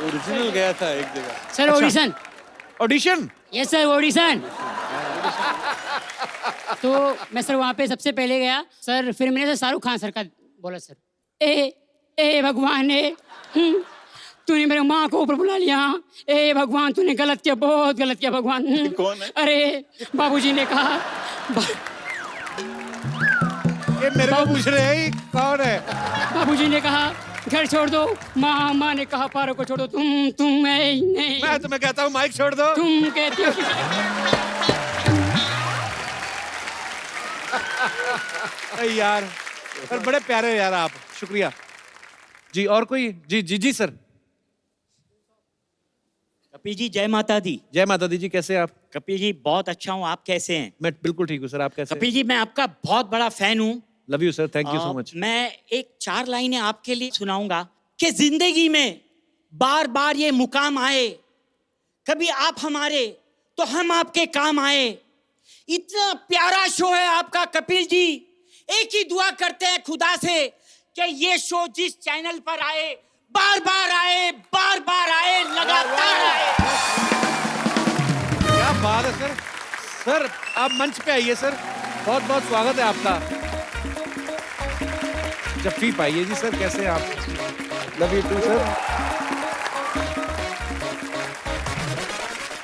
ओरिजिनल गया था एक जगह। Sir audition. Audition? Yes sir, audition. तो मैं सर वहाँ पे सबसे पहले गया सर, फिर मैंने सर शाहरुख खान सर का बोला, सर ए भगवान तूने मेरे माँ को ऊपर बुला लिया, ए भगवान तूने गलत किया, बहुत गलत किया भगवान। कौन है? अरे बाबूजी ने कहा ये मेरे को पूछ रहे हैं, ये कौन है? बाबूजी ने कहा घर छोड़ दो, माँ ने कहा पारो को छोड़ दो, तुम नहीं। मैं तुम्हें कहता हूँ माइक छोड़ दो। तुम कहती हो यार, पर बड़े प्यारे यार आप, शुक्रिया जी। और कोई? जी सर। कपिल जी जय माता दी। जय माता दी जी, कैसे आप? कपिल जी बहुत अच्छा हूँ, आप कैसे हैं? मैं बिल्कुल ठीक हूँ सर, आप कैसे? कपिल जी मैं आपका बहुत बड़ा फैन हूँ। Love you sir, thank you so much. मैं एक 4 लाइनें आपके लिए सुनाऊंगा कि जिंदगी में बार बार ये मुकाम आए, कभी आप हमारे तो हम आपके काम आए। इतना प्यारा शो है आपका कपिल जी, एक ही दुआ करते हैं खुदा से कि ये शो जिस चैनल पर आए, बार बार आए, बार बार आए, लगातार आए। क्या बात है सर। सर आप मंच पे आइए सर, बहुत बहुत स्वागत है आपका। जफीप आइए जी सर, कैसे आप? Love you too sir.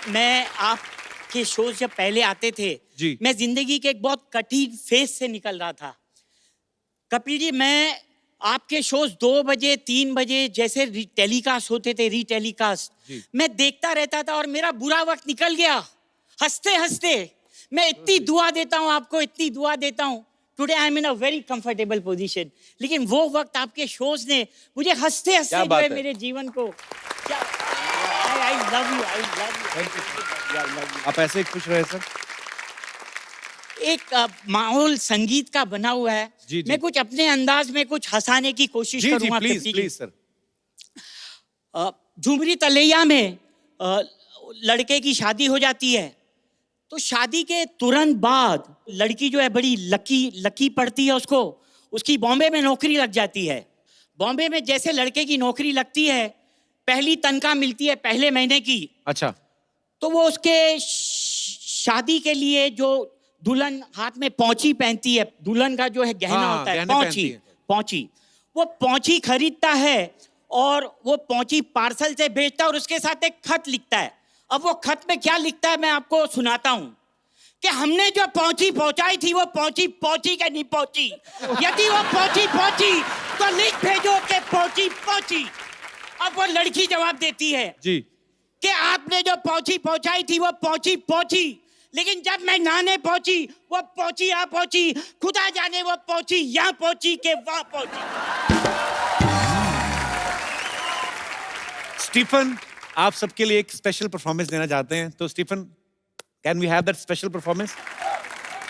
मैं आपके शोज जब पहले आते थे जी, मैं जिंदगी के एक बहुत कठिन फेज से निकल रहा था। कपिल जी मैं आपके शोज 2 बजे 3 बजे जैसे टेलीकास्ट होते थे, रीटेलीकास्ट, मैं देखता रहता था और मेरा बुरा वक्त निकल गया हंसते हंसते। मैं इतनी दुआ देता हूँ आपको, इतनी दुआ देता हूँ। Today I am in a very comfortable position, लेकिन वो वक्त आपके शोज ने मुझे हंसते हंसते जो है मेरे जीवन को क्या, I love you, I love you. आप ऐसे ही खुश रहे सर। एक माहौल संगीत का बना हुआ है। जी, जी। मैं कुछ अपने अंदाज में कुछ हंसाने की कोशिश जी, करूंगा। जी, प्लीज सर। झुमरी तलैया में लड़के की शादी हो जाती है, तो शादी के तुरंत बाद लड़की जो है बड़ी लकी पड़ती है उसको, उसकी बॉम्बे में नौकरी लग जाती है। बॉम्बे में जैसे लड़के की नौकरी लगती है, पहली तनख्वाह मिलती है पहले महीने की। अच्छा। तो वो उसके शादी के लिए जो दुल्हन हाथ में पौंची पहनती है, दुल्हन का जो है गहना होता है, पौंची, वो पौंची खरीदता है और वो पौंची पार्सल से भेजता है और उसके साथ एक खत लिखता है। अब वो खत में क्या लिखता है मैं आपको सुनाता हूँ कि हमने जो पौंची पहुंचाई थी वो पौंची के नहीं पहुंची। यदि वो पहुंची तो लिख भेजो कि पहुंची। अब वो लड़की जवाब देती है जी कि आपने जो पौंची पहुंचाई थी वो पहुंची, लेकिन जब मैं नहाने पहुंची वो पहुंची यहाँ पहुंची, खुदा जाने वो पहुंची यहाँ पहुंची के वहां पहुंची। स्टीफन, आप सबके लिए एक स्पेशल परफॉर्मेंस देना चाहते हैं, तो Stephen can we have that special performance?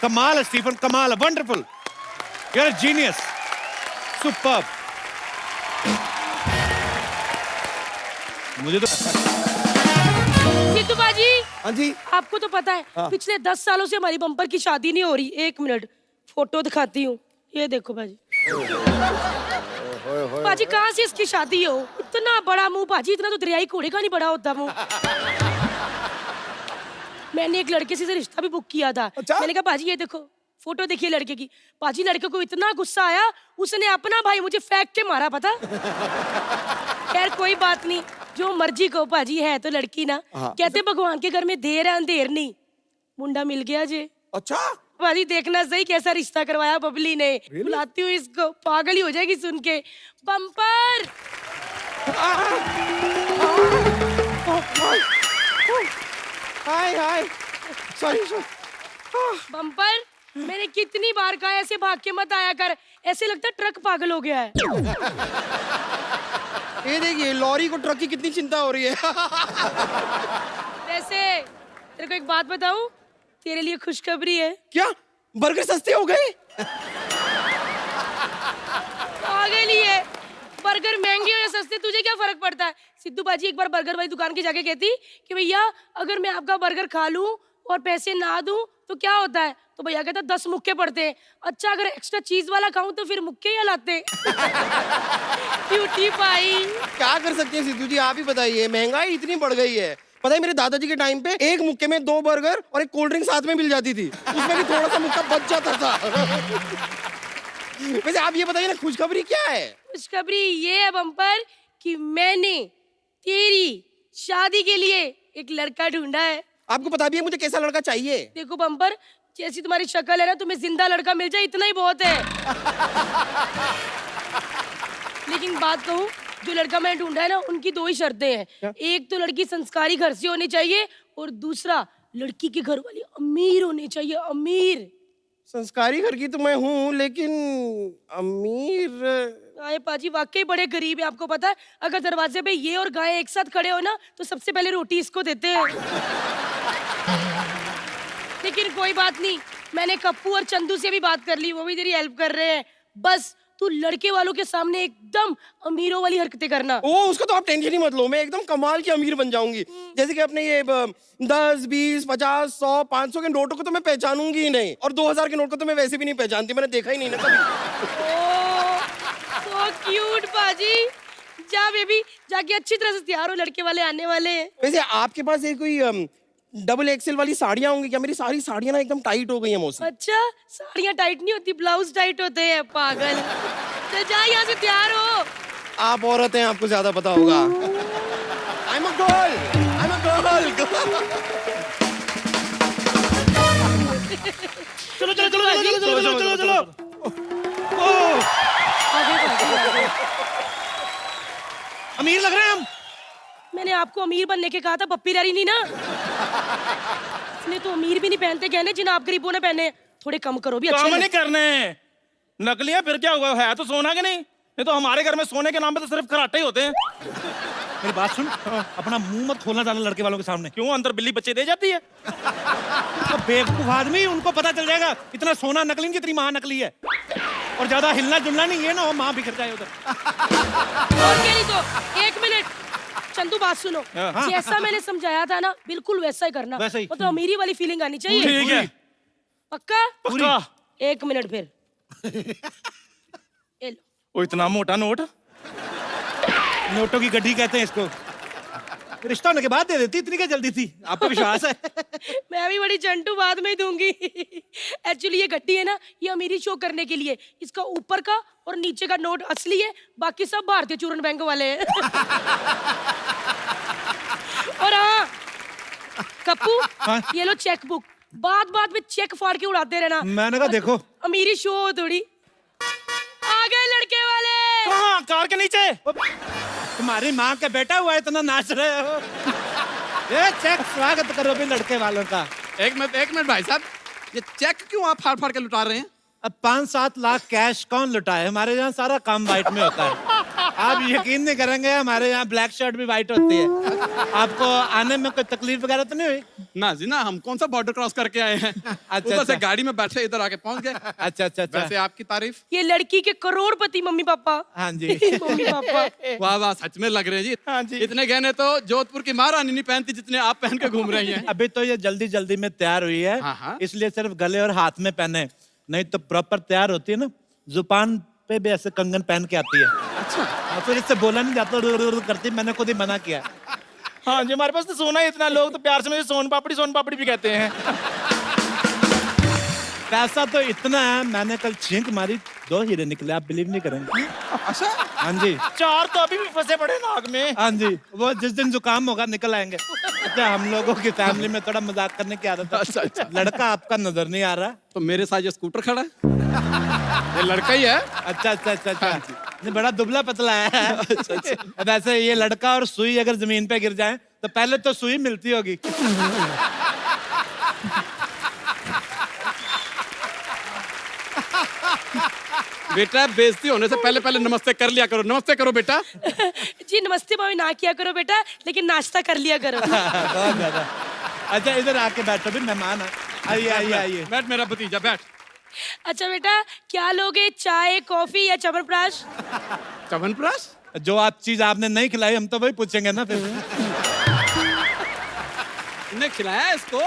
कमाल है स्टीफन, कमाल है, wonderful, you are a genius, superb. मुझे तो सिद्धू बाजी। हाँ जी। आपको तो पता है हाँ। पिछले 10 सालों से हमारी बम्पर की शादी नहीं हो रही। 1 मिनट फोटो दिखाती हूँ, ये देखो बाजी। बाजी कहाँ से इसकी शादी हो? इतना बड़ा मुंह बाजी, इतना तो दरियाई घोड़े का नहीं बड़ा होता मुंह। मैंने एक लड़के से रिश्ता भी बुक किया था। मैंने कहा बाजी ये देखो फोटो देखिए लड़के की। बाजी लड़के को इतना गुस्सा आया, उसने अपना भाई मुझे फेंक के मारा, पता। खैर कोई बात नहीं, जो मर्जी को बाजी, है तो लड़की ना। कहते भगवान के घर में देर है अंधेर नहीं। मुंडा मिल गया जे। अच्छा भाजी देखना सही कैसा रिश्ता करवाया बबली ने। बुलाती हूँ इसको, पागल ही हो जाएगी सुन के। बम्पर हाय हाय सॉरी बम्पर, मैंने कितनी बार कहा ऐसे भाग के मत आया कर, ऐसे लगता है ट्रक पागल हो गया है। ये देखिए लॉरी को ट्रक की कितनी चिंता हो रही है। वैसे तेरे को एक बात बताऊं, तेरे लिए खुशखबरी है। क्या बर्गर सस्ते हो गए? पागल ही है, बर्गर महंगे हो या सस्ते तुझे क्या फर्क पड़ता है। सिद्धू बाजी एक बार बर्गर वाली दुकान की जाके कहती कि भैया अगर मैं आपका बर्गर खा लूं और पैसे ना दूं तो क्या होता है, तो भैया कहता 10 मुक्के पड़ते हैं। अच्छा अगर एक्स्ट्रा चीज वाला खाऊं तो फिर मुक्के ही हलाते। Cutie pie. क्या कर सकते हैं सिद्धू जी, आप ही बताइए, महंगाई इतनी बढ़ गई है। पता है मेरे दादाजी के टाइम पे एक मुक्के में 2 बर्गर और एक कोल्ड ड्रिंक साथ में मिल जाती थी, उसमें भी थोड़ा सा मुक्का बच जाता था। वैसे आप ये बताइए ना, खुशखबरी क्या है? खुशखबरी ये है बम्पर कि मैंने तेरी शादी के लिए एक लड़का ढूंढा है। आपको पता भी है मुझे कैसा लड़का चाहिए? देखो बम्पर, जैसी तुम्हारी शक्ल है ना, तुम्हें जिंदा लड़का मिल जाए इतना ही बहुत है। लेकिन बात कहूँ, जो लड़का मैंने ढूंढा है ना, उनकी 2 ही शर्तें हैं। एक तो लड़की संस्कारी घर से होनी चाहिए और दूसरा लड़की के घर वाली अमीर होनी चाहिए, अमीर। संस्कारी घर की तो मैं हूँ, लेकिन अमीर। आए पाजी वाकई बड़े गरीब है, आपको पता है। अगर दरवाजे पे ये और गाय एक साथ खड़े हो ना तो सबसे पहले रोटी इसको देते हैं। लेकिन कोई बात नहीं, मैंने कप्पू और चंदू से भी बात कर ली, वो भी तेरी हेल्प कर रहे हैं। बस तू लड़के वालों के सामने एकदम अमीरों वाली हरकतें करना। ओ उसका तो आप टेंशन ही मत लो, मैं एकदम कमाल की अमीर बन जाऊंगी। जैसे कि अपने ये 10, 20, 50, 100, 500 के नोटों को तो मैं पहचानूंगी ही नहीं, और 2000 के नोट को तो मैं वैसे भी नहीं पहचानती, मैंने देखा ही नहीं ना कभी। सो क्यूट बाजी। जा बेबी, जाके अच्छी तरह से तैयार हो, लड़के वाले आने वाले हैं। वैसे आपके पास ये कोई डबल एक्सेल वाली साड़ियाँ होंगी क्या? मेरी सारी साड़ियाँ ना एकदम टाइट हो गई हैं मौसी। अच्छा, साड़ियाँ टाइट नहीं होती, ब्लाउज टाइट होते हैं पागल। चल जा यहाँ से, तैयार हो। आप औरत हैं, आपको ज्यादा पता होगा। I'm a girl, I'm a girl। चलो चलो चलो चलो चलो चलो चलो चलो। अमीर लग रहे हैं हम। मैंने आपको अमीर बनने के कहा था, पप्पी डारी नहीं ना। इसने तो अमीर भी नहीं पहनते गहने जिन्हें आप गरीबों ने पहने। थोड़े कम करो भी, अच्छे नहीं करने। नकली है फिर क्या हुआ, है तो सोना के नहीं तो हमारे घर में सोने के नाम पे तो सिर्फ कराटे ही होते हैं। मेरी बात सुन, अपना मुंह मत खोलना ज्यादा लड़के वालों के सामने। क्यों, अंदर बिल्ली बच्चे दे जाती है? तो बेवकूफ आदमी, उनको पता चल जाएगा इतना सोना नकली नहीं, जितनी माँ नकली है। और ज्यादा हिलना जुलना नहीं, ये ना हो माँ बिखर जाए उधर। और क्या नहीं तो, 1 मिनट चंदू बात सुनो। हाँ। जैसा मैंने समझाया था ना, बिल्कुल वैसा ही करना। वैसा ही। मतलब अमीरी वाली फीलिंग आनी चाहिए। ठीक है। पक्का? पक्का। 1 मिनट फिर। ये लो। ओ इतना मोटा नोट। नोटों की गड्डी कहते हैं इसको। रिश्ता होने के बाद दे देती, इतनी क्या जल्दी थी? आपको विश्वास है? मैं भी बड़ी चंटू बाद में ही दूंगी। एक्चुअली ये गड्डी है ना, ये अमीरी शो करने के लिए। इसका ऊपर का और नीचे का नोट असली है, बाकी सब भारतीय चूरन बैंक वाले हैं। और हाँ कप्पू, हाँ? ये लो चेक बुक, बात बात में चेक फाड़ के उड़ाते रहना। मैंने कहा देखो, अमीरी शो हो थोड़ी। आ गए लड़के वाले। कहाँ? कार के नीचे। तुम्हारी माँ का बेटा हुआ इतना नाच रहे हो। ये चेक स्वागत करो भी लड़के वालों का। एक मिनट भाई साहब, ये चेक क्यों आप फाड़ फाड़ के लुटा रहे हैं? अब 5-7 लाख कैश कौन लुटाए? हमारे यहाँ सारा काम वाइट में होता है। आप यकीन नहीं करेंगे, हमारे यहाँ ब्लैक शर्ट भी वाइट होती है। आपको आने में कोई तकलीफ वगैरह तो नहीं हुई? ना जी ना, हम कौन सा बॉर्डर क्रॉस करके आए हैं। ऊपर से गाड़ी में बैठे इधर आके पहुंच गए। अच्छा अच्छा अच्छा। वैसे आपकी तारीफ। ये लड़की के करोड़पति मम्मी पापा। हाँ जी। Mummy papa. वाह वाह, सच में लग रहे हैं जी। हाँ जी। इतने गहने तो जोधपुर की महारानी नहीं पहनती जितने आप पहन के घूम रही हैं। अभी तो ये जल्दी जल्दी में तैयार हुई है, इसलिए सिर्फ गले और हाथ में पहने, नहीं तो प्रॉपर तैयार होती है ना, जुबान पे भी ऐसे कंगन पहन के आती है। अच्छा। फिर इससे बोला नहीं जाता, करती, मैंने खुद ही मना किया। हाँ जी, हमारे पास तो सोना है इतना, लोग तो प्यार से मुझे सोन पापड़ी भी कहते हैं। पैसा तो इतना है, मैंने कल छींक मारी 2 हीरे निकले, आप बिलीव नहीं करेंगे। अच्छा? हाँ जी। 4 तो अभी भी फंसे पड़े नाक में। हाँ जी, वो जिस दिन जुकाम होगा निकल आएंगे। अच्छा, हम लोगों की फैमिली में थोड़ा मजाक करने की आदत है। अच्छा, अच्छा। लड़का आपका नजर नहीं आ रहा। तो मेरे साथ ये स्कूटर खड़ा है, ये लड़का ही है। अच्छा अच्छा अच्छा अच्छा, ये बड़ा दुबला पतला है। अच्छा अच्छा। वैसे ये लड़का और सुई अगर जमीन पे गिर जाए तो पहले तो सुई मिलती होगी। बेटा बेइज्जती होने से पहले पहले नमस्ते कर लिया करो। नमस्ते करो बेटा। जी नमस्ते भाभी ना किया करो बेटा, लेकिन नाश्ता कर लिया करो। बहुत ज्यादा। अच्छा, इधर आके बैठो भी, मेहमान है। आइए आइए आइए। बैठ मेरा भतीजा, बैठ। अच्छा बेटा, क्या लोगे, चाय कॉफी या च्यवनप्राश? च्यवनप्राश? जो आप चीज आपने नहीं खिलाई हम तो वही पूछेंगे ना फिर। ने खिलाया इसको,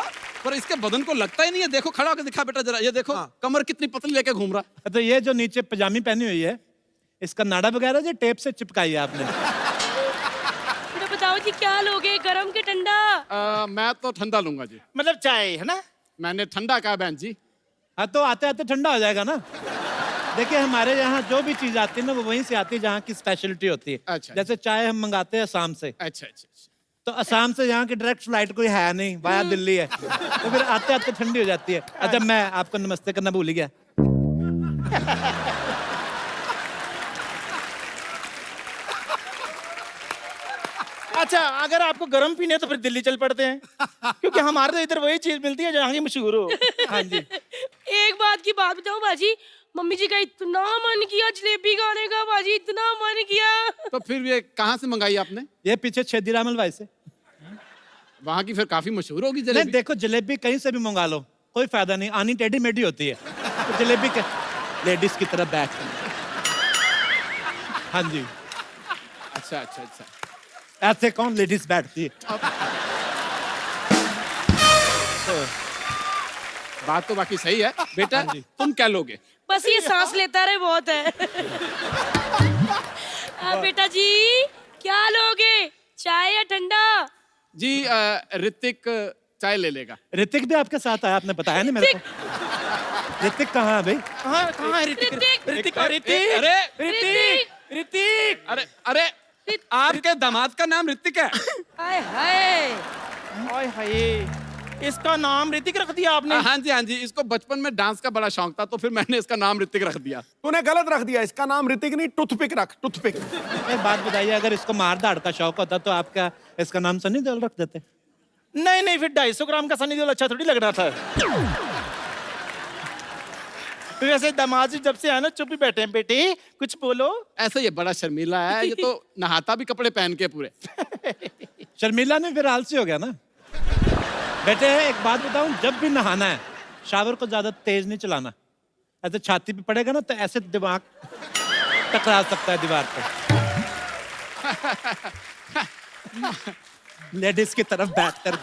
पर इसके बदन को लगता ही नहीं है। देखो, खड़ा होकर दिखा बेटा जरा, ये देखो कमर कितनी पतली लेके घूम रहा। तो ये जो नीचे पजामी पहनी हुई है, इसका नाड़ा वगैरह जो टेप से चिपकाई है आपने। बेटा बताओ जी, क्या लोगे, गरम के ठंडा? मैं तो ठंडा लूंगा जी। मतलब चाय है ना? मैंने ठंडा कहा बहन जी। हाँ, तो आते आते ठंडा हो जाएगा ना। देखिए, हमारे यहाँ जो भी चीज आती है ना वो वहीं से आती है जहाँ की स्पेशलिटी होती है। अच्छा। जैसे चाय हम मंगाते हैं असम से। अच्छा अच्छा। तो असम से यहाँ की डायरेक्ट फ्लाइट कोई है नहीं, वाया दिल्ली है, तो फिर आते आते ठंडी हो जाती है। अच्छा, मैं आपको नमस्ते करना भूल ही गया। अच्छा, अगर आपको गर्म पीने हैं तो फिर दिल्ली चल पड़ते हैं, क्योंकि हमारे तो इधर वही चीज मिलती है जहाँ की मशहूर हो। हाँ जी। एक बात की बात बताऊं बाजी, मम्मी जी का इतना मन किया जलेबी खाने का बाजी, इतना मन किया। तो फिर ये कहाँ से मंगाई आपने? ये पीछे छेदी रामल भाई से। वहाँ की फिर काफी मशहूर होगी नहीं, जलेबी। देखो, जलेबी कहीं से भी मंगा लो, कोई फायदा नहीं, आनी टेढ़ी मेढ़ी होती है। तो जलेबी के लेडीज की तरह बैठ। हाँ जी। अच्छा अच्छा अच्छा। ऐसे कौन लेडीज बैठती है? बात तो बाकी सही है बेटा। तुम क्या लोगे? बस ये सांस लेता रहे बहुत है। बेटा जी, क्या लोगे, चाय या ठंडा? जी ऋतिक चाय ले लेगा। ऋतिक भी आपके साथ आया, आपने बताया नहीं मेरे को। ऋतिक कहाँ है भाई? कहाँ है ऋतिक? ऋतिक अरे ऋतिक ऋतिक। अरे अरे, आपके दामाद का नाम ऋतिक है? हाय हाय हाय हाय, इसका नाम ऋतिक रख दिया आपने? हाँ जी हाँ जी, इसको बचपन में डांस का बड़ा शौक था, तो फिर मैंने इसका नाम ऋतिक रख दिया। तूने गलत रख दिया, इसका नाम ऋतिक नहीं टूथपिक रख, टूथपिक। एक बात बताइए, अगर इसको मार धाड़ का शौक होता तो आप क्या इसका नाम सनी देओल रख देते? नहीं नहीं, फिर 250 ग्राम का सनी देओल अच्छा थोड़ी लग रहा था। तो वैसे दामाद जी जब से आए ना चुप ही बैठे हैं। बेटे कुछ बोलो। ऐसे ये बड़ा शर्मीला है, ये तो नहाता भी कपड़े पहन के पूरे। शर्मिला ने फिर आलसी हो गया ना। बेटे एक बात बताऊं, जब भी नहाना है शावर को ज्यादा तेज नहीं चलाना। ऐसे छाती पे पड़ेगा ना तो ऐसे दिमाग टकरा सकता है दीवार पे। लेडीज की तरफ बैठ कर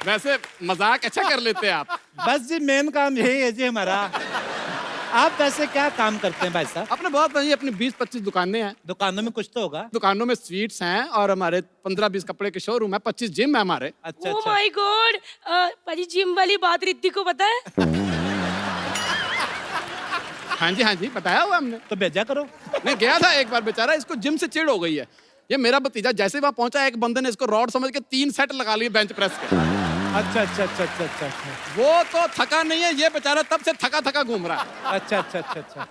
वैसे मजाक अच्छा कर लेते हैं आप। बस जी, मेन काम यही है जी हमारा। आप वैसे क्या काम करते हैं भाई साहब? अपने बहुत बड़ी अपनी 20-25 दुकानें हैं। दुकानों में कुछ तो होगा। दुकानों में स्वीट्स हैं और हमारे 15-20 कपड़े के शोरूम है, 25 जिम है हमारे। अच्छा ओह माय गॉड, पाजी जिम वाली बात रिद्धि को पता है? हाँ जी बताया हुआ हमने। तो भेजा करो। नहीं, गया था एक बार बेचारा, इसको जिम से चिढ़ हो गई है। ये मेरा भतीजा जैसे वहां पहुंचा, एक बंदे ने इसको रॉड समझ के 3 सेट लगा लिए बेंच प्रेस के। अच्छा अच्छा अच्छा अच्छा अच्छा। वो तो थका नहीं है, ये बेचारा तब से थका थका घूम रहा है। अच्छा अच्छा अच्छा अच्छा।